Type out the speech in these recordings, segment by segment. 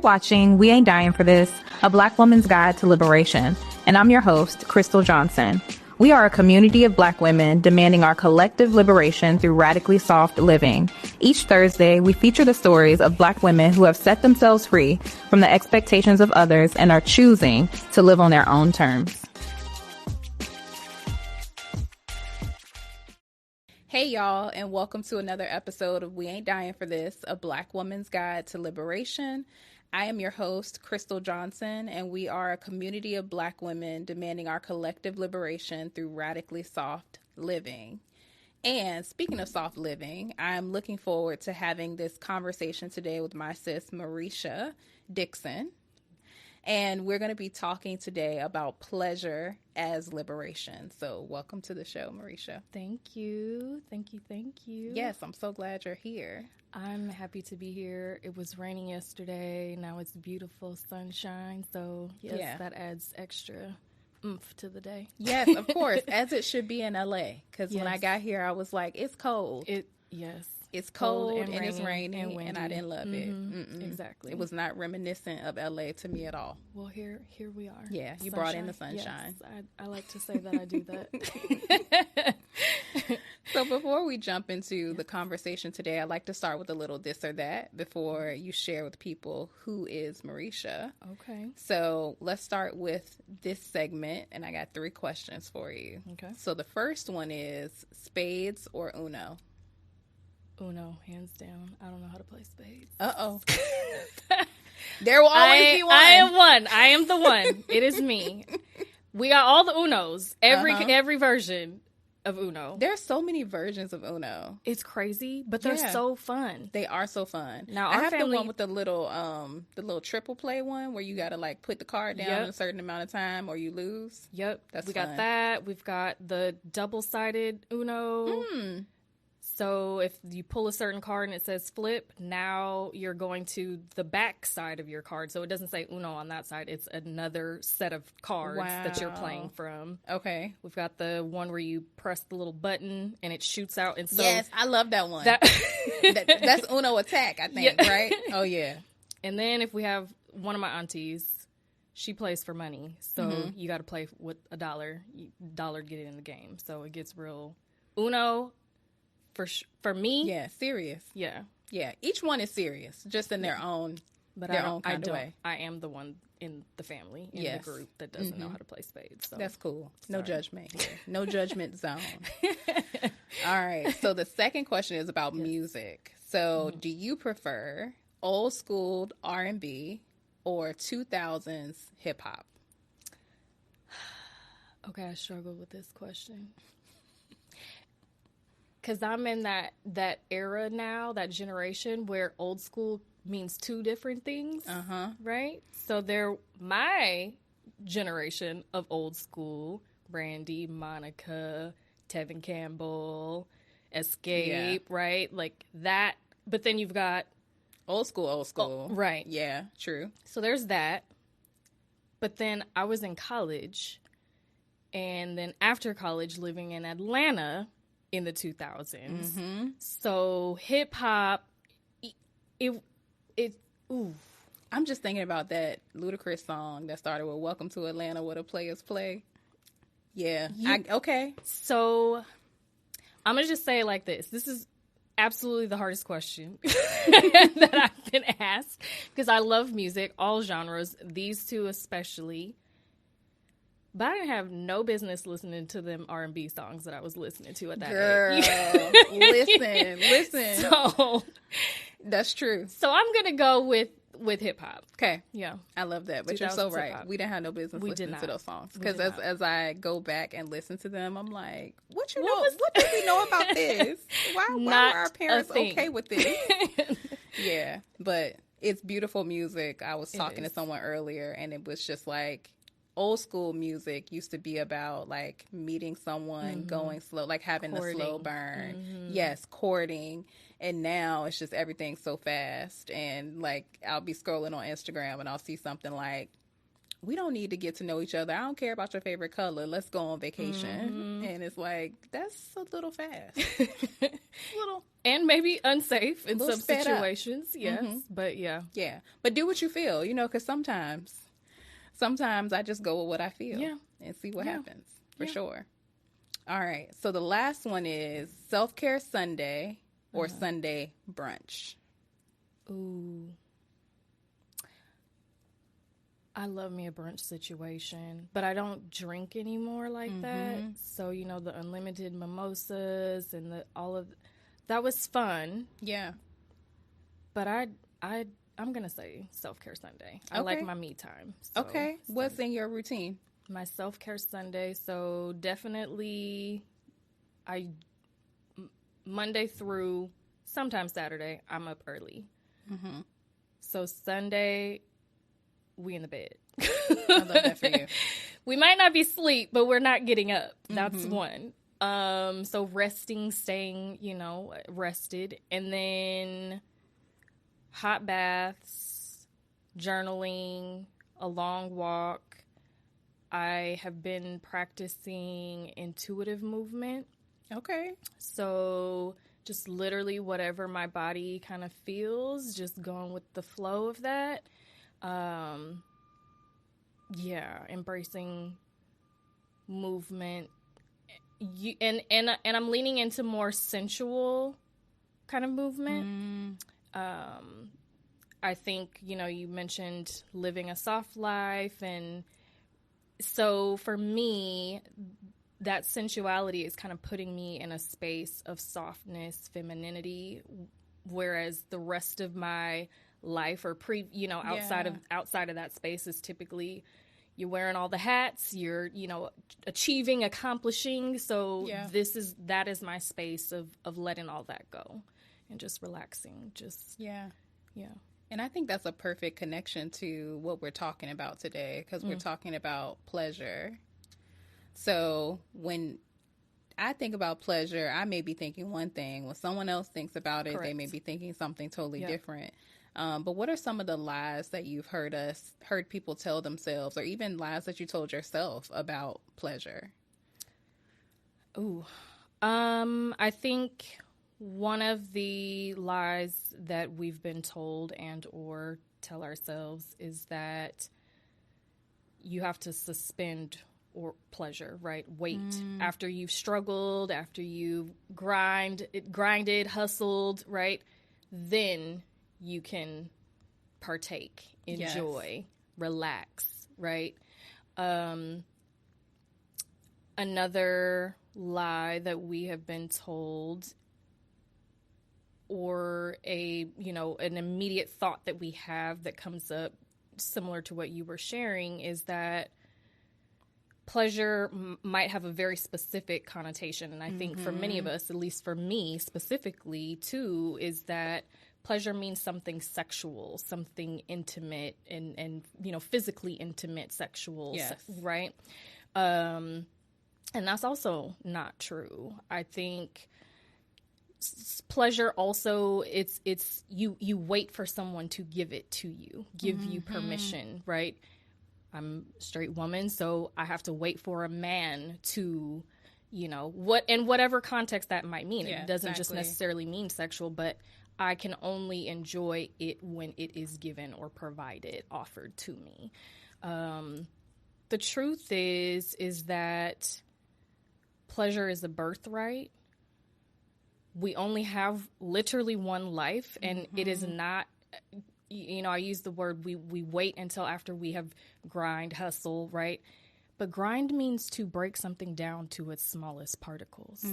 watching We Ain't Dying for This, a Black woman's guide to liberation, and I'm your host, Crystle Johnson. We are a community of Black women demanding our collective liberation through radically soft living. Each Thursday, we feature the stories of Black women who have set themselves free from the expectations of others and are choosing to live on their own terms. Hey y'all, and welcome to another episode of We Ain't Dying for This, a Black woman's guide to liberation. I am your host, Crystle Johnson, and we are a community of Black women demanding our collective liberation through radically soft living. And speaking of soft living, I'm looking forward to having this conversation today with my sis, Marisha Dixon. And we're going to be talking today about pleasure as liberation. So welcome to the show, Marisha. Thank you. Thank you. Yes, I'm so glad you're here. I'm happy to be here. It was raining yesterday. Now it's beautiful sunshine. So yes, that adds extra oomph to the day. Yes, of course, as it should be in LA. Because when I got here, I was like, it's cold. It's cold and it's raining, and I didn't love it. Exactly. It was not reminiscent of LA to me at all. Well, here we are. Yeah, you brought in the sunshine. Yes, I like to say that I do that. So before we jump into the conversation today, I'd like to start with a little this or that before you share with people who is Marisha. Okay. So let's start with this segment, and I got 3 questions for you. Okay. So the first one is spades or Uno? Uno, hands down. I don't know how to play spades. Uh-oh. There will always be one. I am the one. It is me. We got all the Unos. Every version of Uno. There's so many versions of Uno. It's crazy, but they're so fun. They are so fun. Now I have the one with the little triple play one where you got to like put the card down in a certain amount of time or you lose. Yep. That's fun. Got that. We've got the double-sided Uno. So if you pull a certain card and it says flip, now you're going to the back side of your card. So it doesn't say Uno on that side. It's another set of cards that you're playing from. Okay. We've got the one where you press the little button and it shoots out. And so yes, I love that one. That's Uno Attack, I think, right? Oh, yeah. And then if we have one of my aunties, she plays for money. So you got to play with $1. $1 to get in the game. So it gets real. Uno... For me, serious. Yeah. Each one is serious, just in their own, own kind of way. I am the one in the family, in the group that doesn't know how to play spades. So. That's cool. No judgment here. No judgment zone. All right. So the second question is about music. So do you prefer old school R&B or 2000s hip hop? Okay, I struggle with this question. Because I'm in that era now, that generation where old school means 2 different things, right? So my generation of old school, Brandy, Monica, Tevin Campbell, Escape, right? Like that. But then you've got... Old school. Oh, right. Yeah, true. So there's that. But then I was in college, and then after college living in Atlanta... in the 2000s. So hip hop, I'm just thinking about that Ludacris song that started with "Welcome to Atlanta, where the players play." Yeah. Okay. So I'm gonna just say it like this: this is absolutely the hardest question that I've been asked because I love music, all genres, these 2 especially. But I didn't have no business listening to them R&B songs that I was listening to at that age. Listen. So that's true. So I'm gonna go with hip hop. Okay. Yeah, I love that. But you're so right. Hip-hop. We didn't have no business listening to those songs because as I go back and listen to them, I'm like, what did we know about this? Why were our parents okay with this? Yeah, but it's beautiful music. I was talking to someone earlier, and it was just like. Old school music used to be about like meeting someone, going slow, like having courting. a slow burn. Yes, courting. And now it's just everything so fast. And like I'll be scrolling on Instagram and I'll see something like we don't need to get to know each other. I don't care about your favorite color. Let's go on vacation. And it's like, that's a little fast. Little. And maybe unsafe in some situations. Yes. But yeah. Yeah. But do what you feel, because sometimes I just go with what I feel and see what happens for sure. All right. So the last one is self-care Sunday or Sunday brunch. Ooh. I love me a brunch situation, but I don't drink anymore like that. So, the unlimited mimosas and that was fun. Yeah. But I'm going to say self-care Sunday. I like my me time. So okay. What's in your routine? My self-care Sunday. So definitely Monday through sometimes Saturday, I'm up early. So Sunday, we in the bed. I love that for you. We might not be asleep, but we're not getting up. That's one. So resting, staying, rested. And then hot baths, journaling, a long walk. I have been practicing intuitive movement. Okay. So just literally whatever my body kind of feels, just going with the flow of that. Embracing movement. And I'm leaning into more sensual kind of movement. I think, you mentioned living a soft life. And so for me, that sensuality is kind of putting me in a space of softness, femininity, whereas the rest of my life or outside of that space is typically you're wearing all the hats, you're achieving, accomplishing. So that is my space of letting all that go and just relaxing. And I think that's a perfect connection to what we're talking about today, because we're talking about pleasure. So when I think about pleasure, I may be thinking one thing. When someone else thinks about it, Correct. They may be thinking something totally different. But what are some of the lies that you've heard people tell themselves, or even lies that you told yourself about pleasure? Ooh, I think one of the lies that we've been told and or tell ourselves is that you have to suspend or pleasure, right? Wait after you've struggled, after you've grinded, hustled, right? Then you can partake, enjoy, relax, right? Another lie that we have been told, or an immediate thought that we have that comes up similar to what you were sharing, is that pleasure might have a very specific connotation. And I think for many of us, at least for me specifically too, is that pleasure means something sexual, something intimate and physically intimate, sexual, right? And that's also not true. I think pleasure also, it's you wait for someone to give it to you, give you permission, right? I'm a straight woman, so I have to wait for a man to, whatever context that might mean. It doesn't just necessarily mean sexual, but I can only enjoy it when it is given or provided, offered to me. The truth is that pleasure is a birthright. We only have literally one life, and it is not, I use the word we wait until after we have hustle, right? But grind means to break something down to its smallest particles.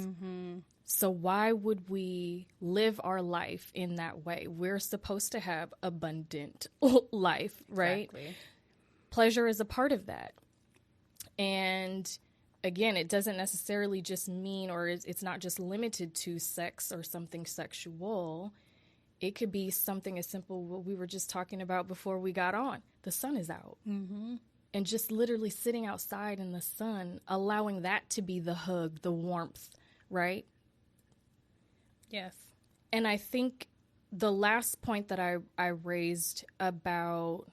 So why would we live our life in that way? We're supposed to have abundant life, right? Exactly. Pleasure is a part of that. And again, it doesn't necessarily just mean, or it's not just limited to sex or something sexual. It could be something as simple what we were just talking about before we got on. The sun is out. And just literally sitting outside in the sun, allowing that to be the hug, the warmth, right? Yes. And I think the last point that I raised about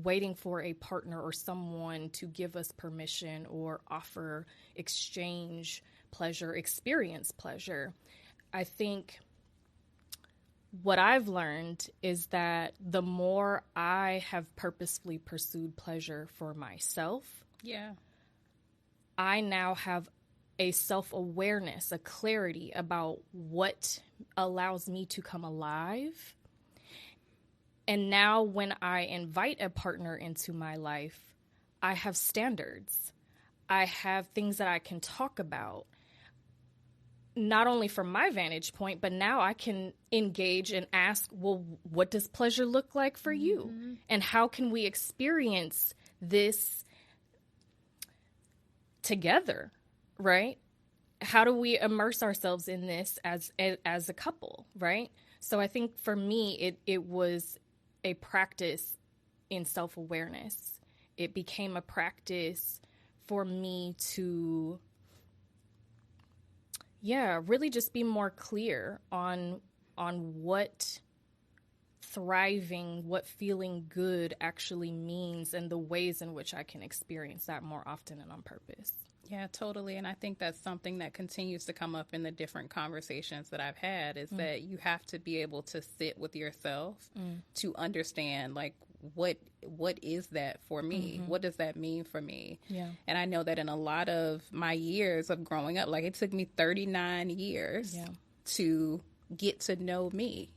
waiting for a partner or someone to give us permission or offer, exchange pleasure, experience pleasure. I think what I've learned is that the more I have purposefully pursued pleasure for myself, I now have a self-awareness, a clarity about what allows me to come alive. And now when I invite a partner into my life, I have standards. I have things that I can talk about, not only from my vantage point, but now I can engage and ask, well, what does pleasure look like for you? And how can we experience this together, right? How do we immerse ourselves in this as a couple, right? So I think for me, it was a practice in self-awareness. It became a practice for me to, really just be more clear on what thriving, what feeling good actually means, and the ways in which I can experience that more often and on purpose. Yeah, totally. And I think that's something that continues to come up in the different conversations that I've had is that you have to be able to sit with yourself to understand, like, what is that for me? What does that mean for me? Yeah. And I know that in a lot of my years of growing up, like, it took me 39 years to get to know me.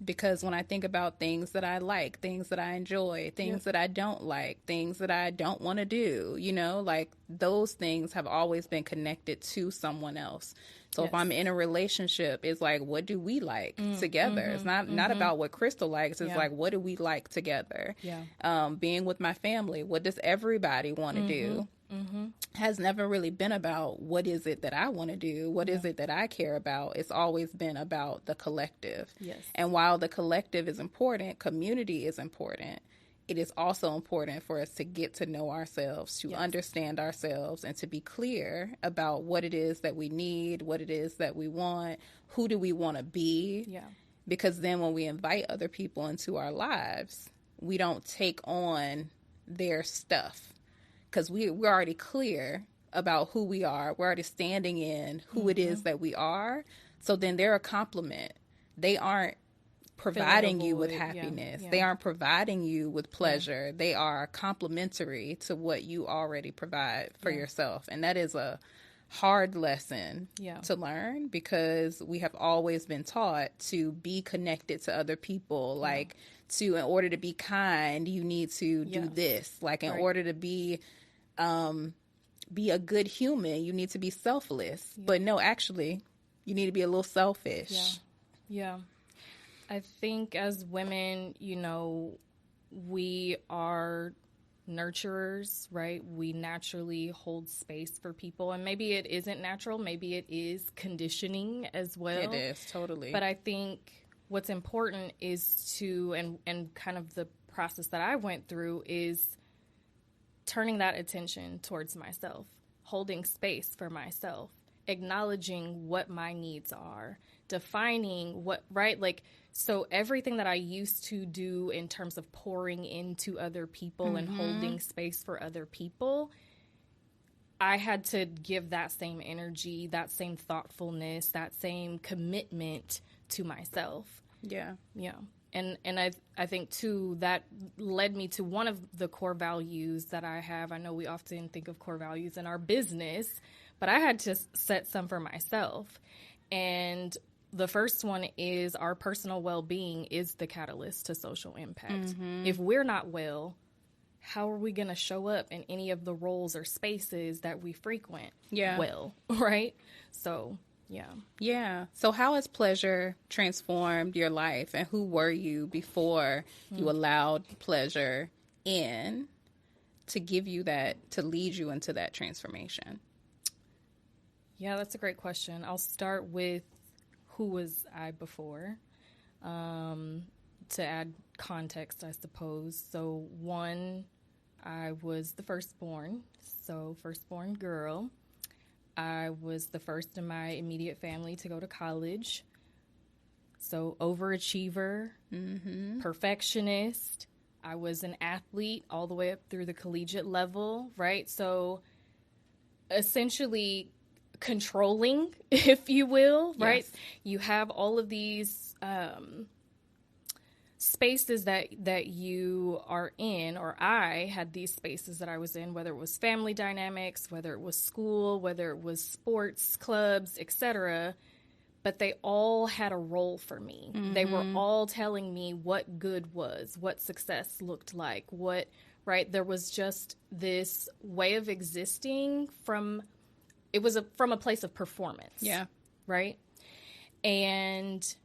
Because when I think about things that I like, things that I enjoy, things that I don't like, things that I don't want to do, like, those things have always been connected to someone else. So if I'm in a relationship, it's like, what do we like together? It's not about what Crystle likes. It's like, what do we like together? Being with my family, what does everybody want to do? Has never really been about what is it that I want to do? What is it that I care about? It's always been about the collective. Yes. And while the collective is important, community is important. It is also important for us to get to know ourselves, to understand ourselves, and to be clear about what it is that we need, what it is that we want, who do we want to be. Yeah. Because then when we invite other people into our lives, we don't take on their stuff. Because we're already clear about who we are. We're already standing in who it is that we are. So then they're a complement. They aren't providing you with happiness. They aren't providing you with pleasure. They are complementary to what you already provide for yourself. And that is a hard lesson to learn, because we have always been taught to be connected to other people. Like, in order to be kind, you need to do this. Like, in order to be a good human, you need to be selfless. But no, actually, you need to be a little selfish. Yeah. I think as women, we are nurturers, right? We naturally hold space for people. And maybe it isn't natural. Maybe it is conditioning as well. It is, totally. But I think what's important is to, and kind of the process that I went through is turning that attention towards myself, holding space for myself, acknowledging what my needs are, defining what, right? Like, so everything that I used to do in terms of pouring into other people and holding space for other people, I had to give that same energy, that same thoughtfulness, that same commitment to myself. Yeah. Yeah. And I think, too, that led me to one of the core values that I have. I know we often think of core values in our business, but I had to set some for myself. And the first one is our personal well-being is the catalyst to social impact. If we're not well, how are we going to show up in any of the roles or spaces that we frequent well, right? So... Yeah. So how has pleasure transformed your life, and who were you before you allowed pleasure in to give you that, to lead you into that transformation? Yeah, that's a great question. I'll start with who was I before, to add context, I suppose. So one, I was the firstborn girl. I was the first in my immediate family to go to college. So overachiever, perfectionist, I was an athlete all the way up through the collegiate level, right? So essentially controlling, if you will, right? Yes. You have all of these spaces that you are in, or I had these spaces that I was in, whether it was family dynamics, whether it was school, whether it was sports clubs, etc. But they all had a role for me. Mm-hmm. They were all telling me what good was, what success looked like, what, right? There was just this way of existing from a place of performance. Yeah. Right? And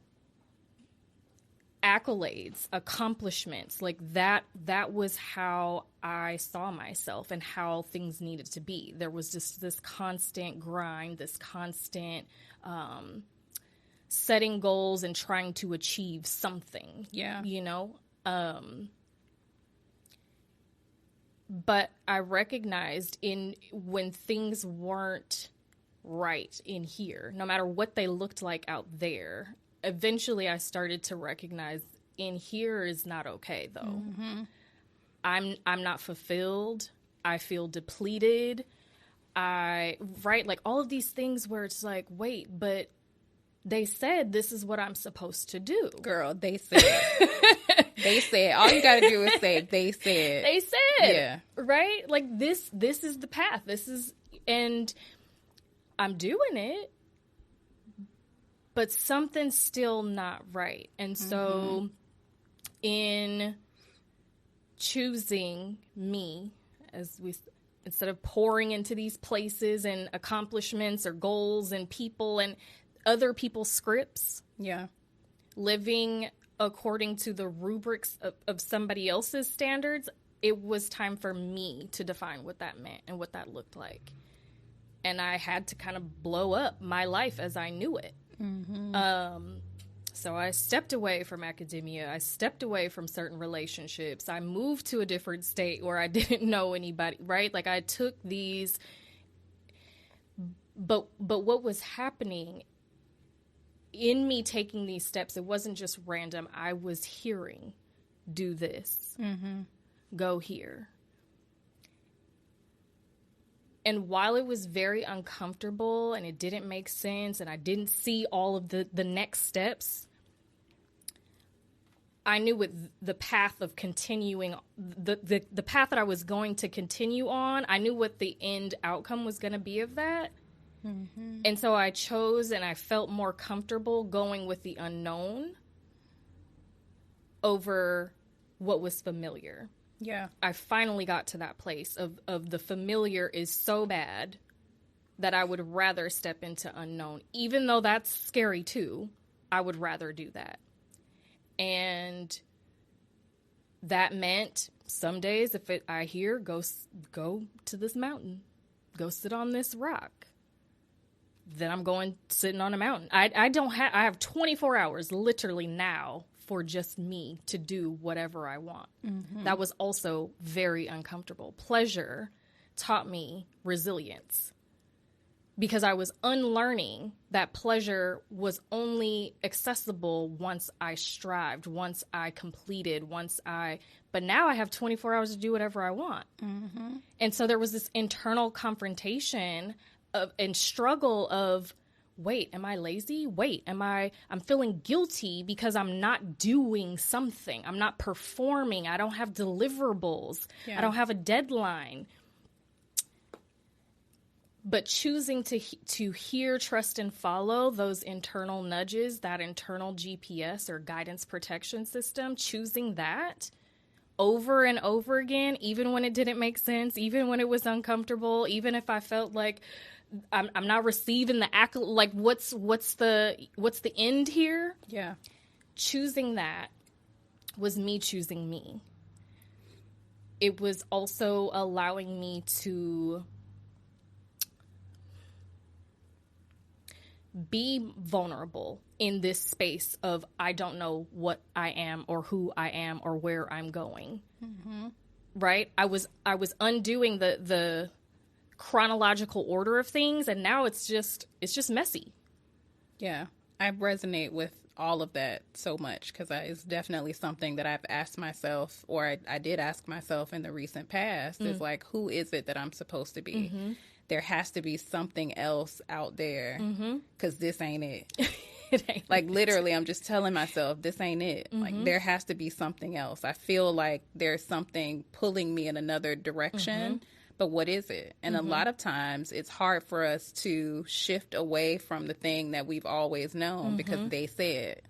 accolades, accomplishments, like that was how I saw myself and how things needed to be. There was just this constant grind, this constant setting goals and trying to achieve something. Yeah. You know? But I recognized when things weren't right in here, no matter what they looked like out there, eventually I started to recognize in here is not okay, though. Mm-hmm. I'm not fulfilled. I feel depleted. Like all of these things where it's like, wait, but they said this is what I'm supposed to do. Girl, they said. They said. All you got to do is say, they said. They said. Yeah. Right? Like this is the path. And I'm doing it, but something's still not right. And so in choosing me, instead of pouring into these places and accomplishments or goals and people and other people's scripts. Yeah. Living according to the rubrics of somebody else's standards, it was time for me to define what that meant and what that looked like. And I had to kind of blow up my life as I knew it. Mm-hmm. So I stepped away from academia. I stepped away from certain relationships. I moved to a different state where I didn't know anybody, right? Like I took these, but what was happening in me taking these steps, it wasn't just random. I was hearing, do this, go here. And while it was very uncomfortable and it didn't make sense and I didn't see all of the next steps, I knew with the path of continuing, the path that I was going to continue on, I knew what the end outcome was going to be of that. Mm-hmm. And so I chose and I felt more comfortable going with the unknown over what was familiar. Yeah. I finally got to that place of the familiar is so bad that I would rather step into unknown. Even though that's scary too, I would rather do that. And that meant some days I hear, go to this mountain, go sit on this rock. Then I'm going sitting on a mountain. I have 24 hours literally now for just me to do whatever I want. Mm-hmm. That was also very uncomfortable. Pleasure taught me resilience because I was unlearning that pleasure was only accessible once I strived, once I completed, but now I have 24 hours to do whatever I want. Mm-hmm. And so there was this internal confrontation and struggle of, wait, am I lazy? Wait, I'm feeling guilty because I'm not doing something. I'm not performing. I don't have deliverables. Yeah. I don't have a deadline. But choosing to hear, trust, and follow those internal nudges, that internal GPS or guidance protection system, choosing that over and over again, even when it didn't make sense, even when it was uncomfortable, even if I felt like I'm not receiving the accolade, like what's the end here? Yeah. Choosing that was me choosing me. It was also allowing me to be vulnerable in this space of I don't know what I am or who I am or where I'm going. Mm-hmm. Right? I was undoing the chronological order of things, and now it's just messy. Yeah, I resonate with all of that so much, because it's definitely something that I've asked myself, or I did ask myself in the recent past, is like, who is it that I'm supposed to be? There has to be something else out there, because this ain't it. It ain't like, literally, I'm just telling myself, this ain't it. Like, there has to be something else. I feel like there's something pulling me in another direction. But what is it? And a lot of times it's hard for us to shift away from the thing that we've always known because they said.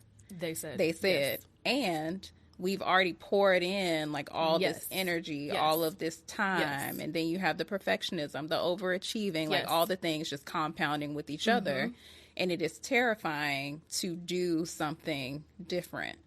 Yes. And we've already poured in like all this energy, all of this time. And then you have the perfectionism, the overachieving, like all the things just compounding with each other. And it is terrifying to do something different.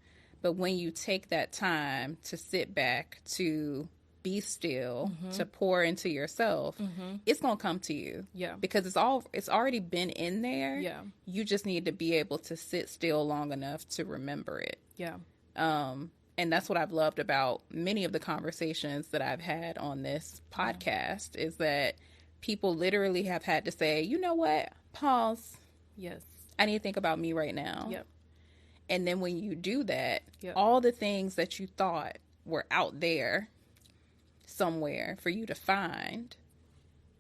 But when you take that time to sit back, to be still, to pour into yourself, it's going to come to you. Yeah. Because it's already been in there. Yeah. You just need to be able to sit still long enough to remember it. Yeah. And that's what I've loved about many of the conversations that I've had on this podcast is that people literally have had to say, you know what? Pause. Yes. I need to think about me right now. Yep. And then when you do that, all the things that you thought were out there somewhere for you to find,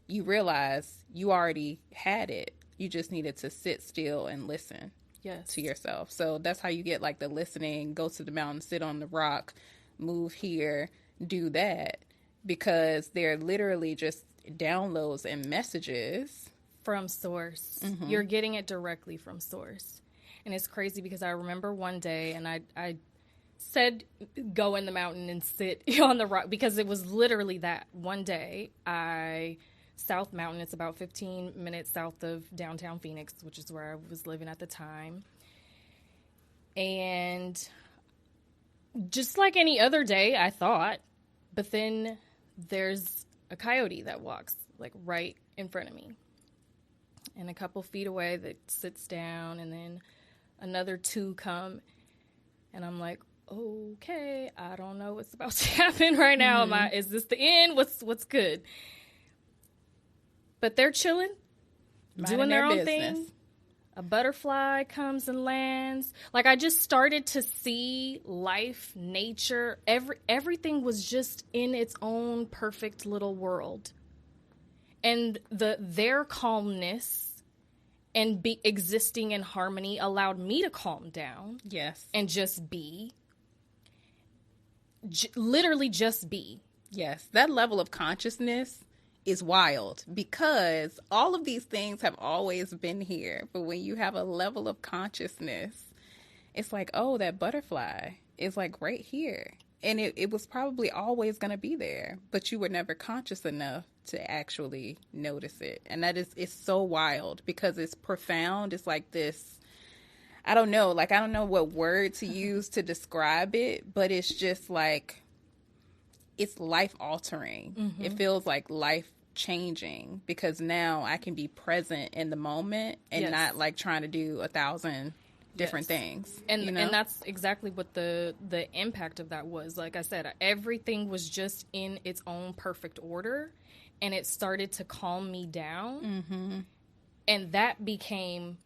you realize you already had it. You just needed to sit still and listen to yourself. So that's how you get like the listening, go to the mountain, sit on the rock, move here, do that, because they're literally just downloads and messages from source. You're getting it directly from source. And it's crazy because I remember one day, and I said go in the mountain and sit on the rock, because it was literally that one day. South Mountain, it's about 15 minutes south of downtown Phoenix, which is where I was living at the time. And just like any other day, I thought, but then there's a coyote that walks like right in front of me. And a couple feet away that sits down, and then another two come, and I'm like, okay, I don't know what's about to happen right now. Is this the end? What's good? But they're chilling, doing their own thing. A butterfly comes and lands. Like, I just started to see life, nature, everything was just in its own perfect little world. And their calmness and existing in harmony allowed me to calm down. Yes. And just be. Literally just be. Yes. That level of consciousness is wild, because all of these things have always been here. But when you have a level of consciousness, it's like, oh, that butterfly is like right here. And it was probably always going to be there, but you were never conscious enough to actually notice it. And it's so wild, because it's profound. It's like this, I don't know what word to use to describe it, but it's just like, it's life altering. It feels like life changing, because now I can be present in the moment and not like trying to do 1,000 different things. And and that's exactly what the impact of that was. Like I said, everything was just in its own perfect order, and it started to calm me down. And that became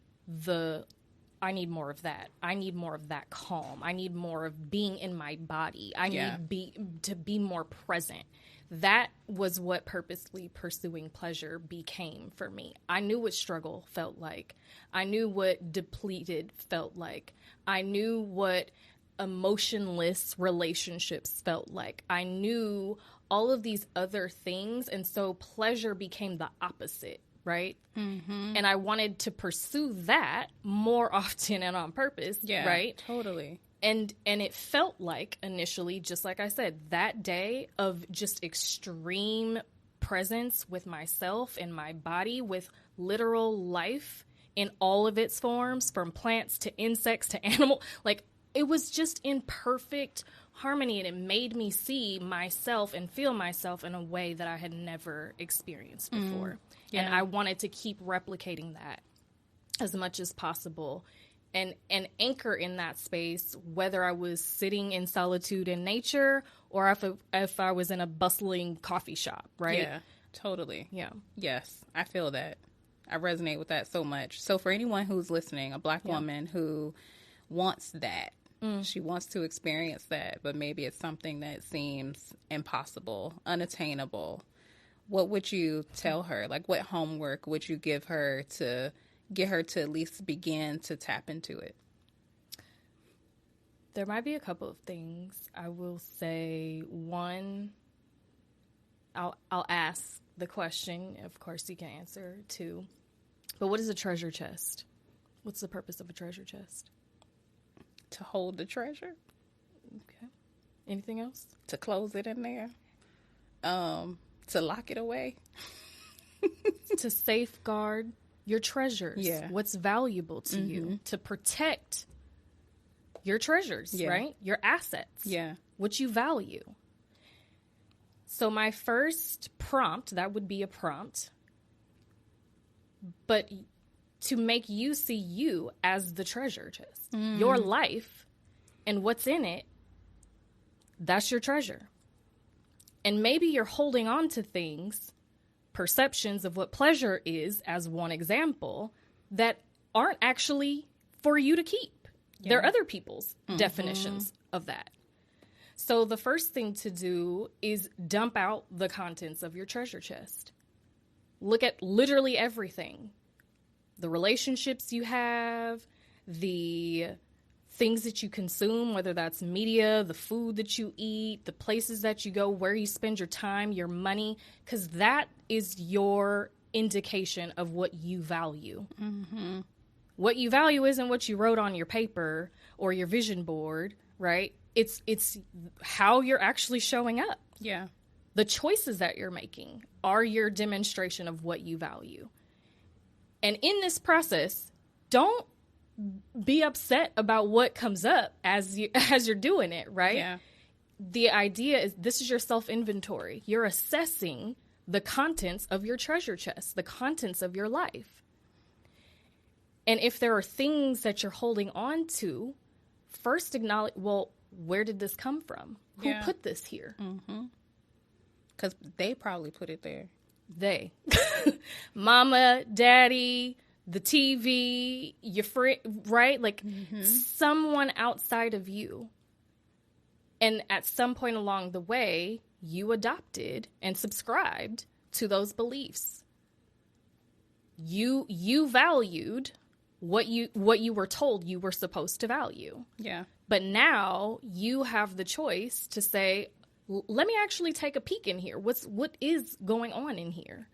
I need more of that. I need more of that calm. I need more of being in my body. I need to be more present. That was what purposely pursuing pleasure became for me. I knew what struggle felt like. I knew what depleted felt like. I knew what emotionless relationships felt like. I knew all of these other things. And so pleasure became the opposite. Right? And I wanted to pursue that more often and on purpose. Yeah, right? Totally. And it felt like initially, just like I said, that day of just extreme presence with myself and my body, with literal life in all of its forms, from plants to insects to animal, like it was just in perfect harmony, and it made me see myself and feel myself in a way that I had never experienced before. And I wanted to keep replicating that as much as possible, and anchor in that space, whether I was sitting in solitude in nature or if I was in a bustling coffee shop, right? Yeah, totally. Yeah. Yes, I feel that. I resonate with that so much. So for anyone who's listening, a Black woman who wants that. She wants to experience that, but maybe it's something that seems impossible, unattainable. What would you tell her? Like, what homework would you give her to get her to at least begin to tap into it? There might be a couple of things. I will say one, I'll ask the question. Of course, you can answer too. But what is a treasure chest? What's the purpose of a treasure chest? To hold the treasure. Okay. Anything else? To close it in there. To lock it away. To safeguard your treasures. Yeah. What's valuable to you. To protect your treasures, right? Your assets. Yeah. What you value. So my first prompt, that would be a prompt, but to make you see you as the treasure chest. Your life and what's in it, that's your treasure. And maybe you're holding on to things, perceptions of what pleasure is, as one example, that aren't actually for you to keep. Yeah. They're other people's definitions of that. So the first thing to do is dump out the contents of your treasure chest. Look at literally everything. The relationships you have, the things that you consume, whether that's media, the food that you eat, the places that you go, where you spend your time, your money, because that is your indication of what you value. What you value isn't what you wrote on your paper or your vision board, right? It's how you're actually showing up. Yeah. The choices that you're making are your demonstration of what you value. And in this process, don't be upset about what comes up as you're doing it, right? Yeah. The idea is this is your self-inventory. You're assessing the contents of your treasure chest, the contents of your life. And if there are things that you're holding on to, first acknowledge, well, where did this come from? Who put this here? Because they probably put it there. They. Mama, daddy, the TV, your friend, right? Like someone outside of you. And at some point along the way, you adopted and subscribed to those beliefs. You valued what you were told you were supposed to value. Yeah. But now you have the choice to say, let me actually take a peek in here. What is going on in here?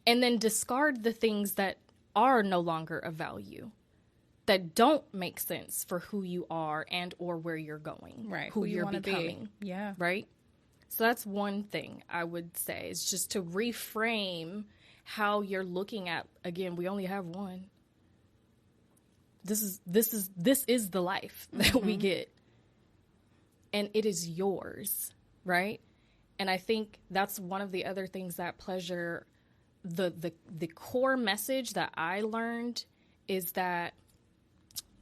And then discard the things that are no longer of value, that don't make sense for who you are and or where you're going, right? Who you're becoming. Yeah. Right? So that's one thing I would say, is just to reframe how you're looking at, again, we only have one. This is the life that we get. And it is yours, right? And I think that's one of the other things that pleasure, the core message that I learned is that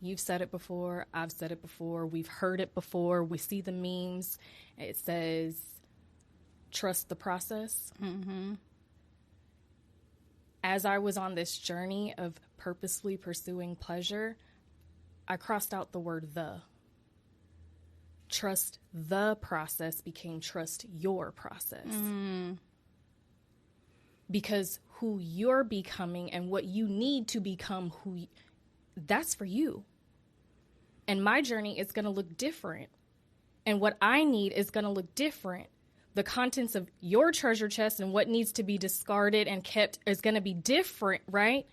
you've said it before, I've said it before, we've heard it before, we see the memes. It says, trust the process. As I was on this journey of purposely pursuing pleasure, I crossed out the word the. Trust the process became trust your process. Because who you're becoming and what you need to become, that's for you. And my journey is going to look different. And what I need is going to look different. The contents of your treasure chest and what needs to be discarded and kept is going to be different, right?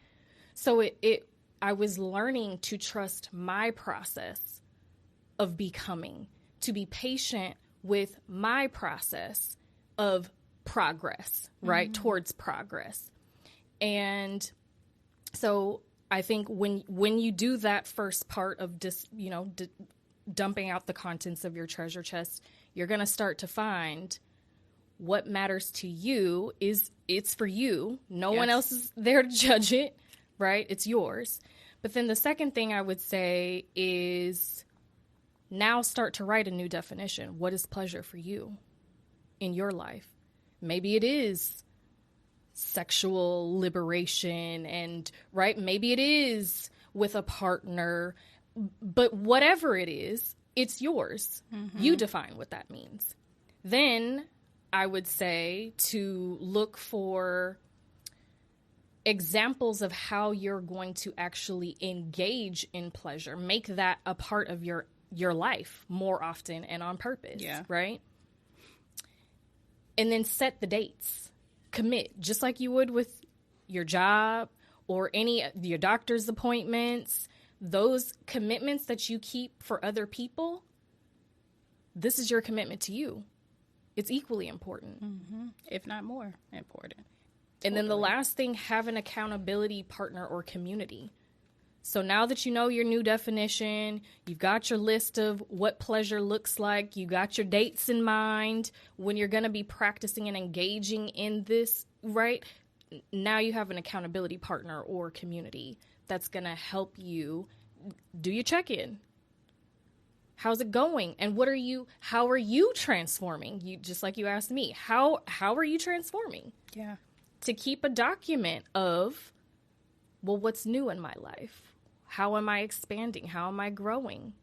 So I was learning to trust my process of becoming, to be patient with my process of progress, right? Towards progress. And so I think when you do that first part of dumping out the contents of your treasure chest, you're going to start to find what matters to you it's for you. No one else is there to judge it, right? It's yours. But then the second thing I would say is now start to write a new definition. What is pleasure for you in your life? Maybe it is sexual liberation and, right? Maybe it is with a partner. But whatever it is, it's yours. You define what that means. Then I would say to look for examples of how you're going to actually engage in pleasure. Make that a part of your life more often and on purpose, right? And then set the dates. Commit, just like you would with your job or your doctor's appointments. Those commitments that you keep for other people, this is your commitment to you. It's equally important. If not more important. And then the last thing, have an accountability partner or community. So now that you know your new definition, you've got your list of what pleasure looks like, you got your dates in mind when you're going to be practicing and engaging in this, right? Now you have an accountability partner or community that's going to help you do your check-in. How's it going? And how are you transforming? Just like you asked me, how are you transforming? Yeah. To keep a document of, well, what's new in my life? How am I expanding? How am I growing?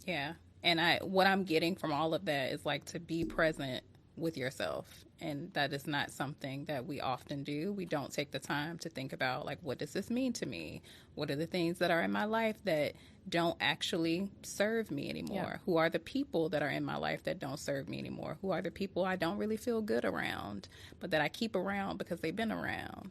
Yeah. And what I'm getting from all of that is like to be present with yourself. And that is not something that we often do. We don't take the time to think about, like, what does this mean to me? What are the things that are in my life that don't actually serve me anymore? Yeah. Who are the people that are in my life that don't serve me anymore? Who are the people I don't really feel good around, but that I keep around because they've been around?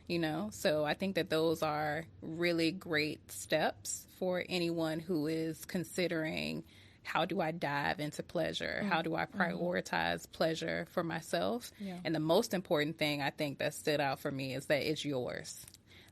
You know, so I think that those are really great steps for anyone who is considering, how do I dive into pleasure? How do I prioritize pleasure for myself? Yeah. And the most important thing I think that stood out for me is that it's yours.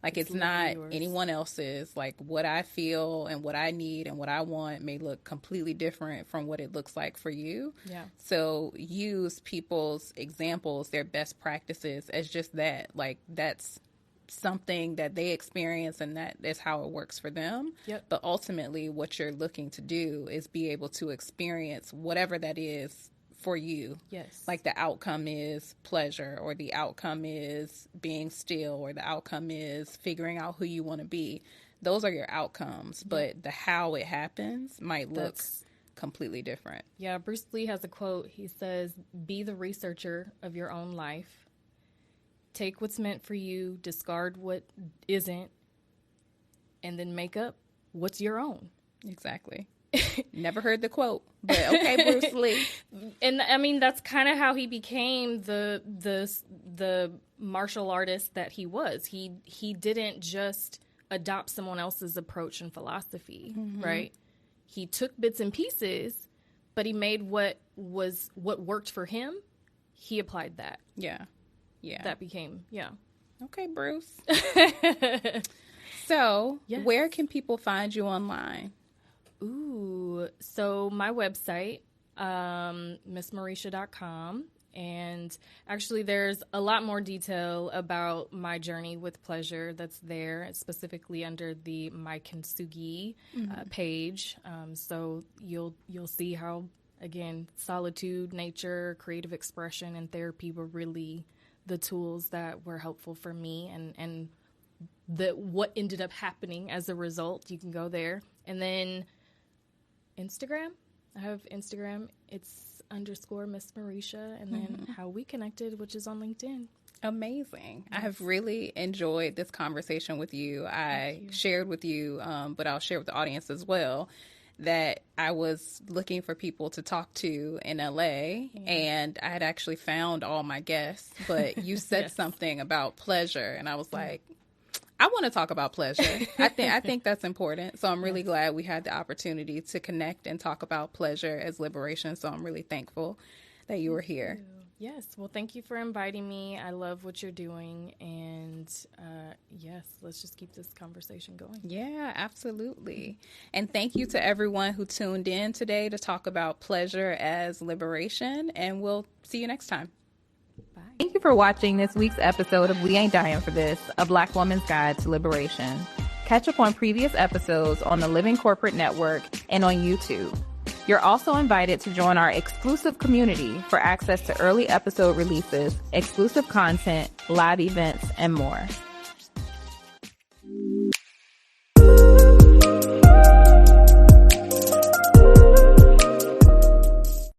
Like, it's not yours. Anyone else's. Like, what I feel and what I need and what I want may look completely different from what it looks like for you. Yeah. So use people's examples, their best practices as just that. Like, that's something that they experience and that is how it works for them. Yep. But ultimately what you're looking to do is be able to experience whatever that is for you. Yes. Like the outcome is pleasure, or the outcome is being still, or the outcome is figuring out who you want to be. Those are your outcomes, but the how it happens might look completely different. Yeah, Bruce Lee has a quote. He says, "Be the researcher of your own life. Take what's meant for you, discard what isn't, and then make up what's your own." Exactly. Never heard the quote, but okay, Bruce Lee. And I mean, that's kind of how he became the martial artist that he was. He didn't just adopt someone else's approach and philosophy, right? He took bits and pieces, but he made what worked for him. He applied that. Yeah. Yeah. That became, Okay, Bruce. So, where can people find you online? Ooh, so my website, MissMarisha.com. And actually, there's a lot more detail about my journey with pleasure that's there, specifically under the My Kintsugi page. So you'll see how, again, solitude, nature, creative expression, and therapy were really the tools that were helpful for me, and what ended up happening as a result. You can go there. And then Instagram. I have Instagram. It's _Miss Marisha. And then How We Connected, which is on LinkedIn. Amazing. Yes. I have really enjoyed this conversation with you. I shared with you, but I'll share with the audience as well, that I was looking for people to talk to in LA, and I had actually found all my guests, but you said something about pleasure, and I was like, I want to talk about pleasure. I think that's important. So I'm really glad we had the opportunity to connect and talk about pleasure as liberation. So I'm really thankful that you were here. Yes. Well, thank you for inviting me. I love what you're doing. And let's just keep this conversation going. Yeah, absolutely. And thank you to everyone who tuned in today to talk about pleasure as liberation. And we'll see you next time. Bye. Thank you for watching this week's episode of We Ain't Dying for This, a Black woman's guide to liberation. Catch up on previous episodes on the Living Corporate Network and on YouTube. You're also invited to join our exclusive community for access to early episode releases, exclusive content, live events, and more.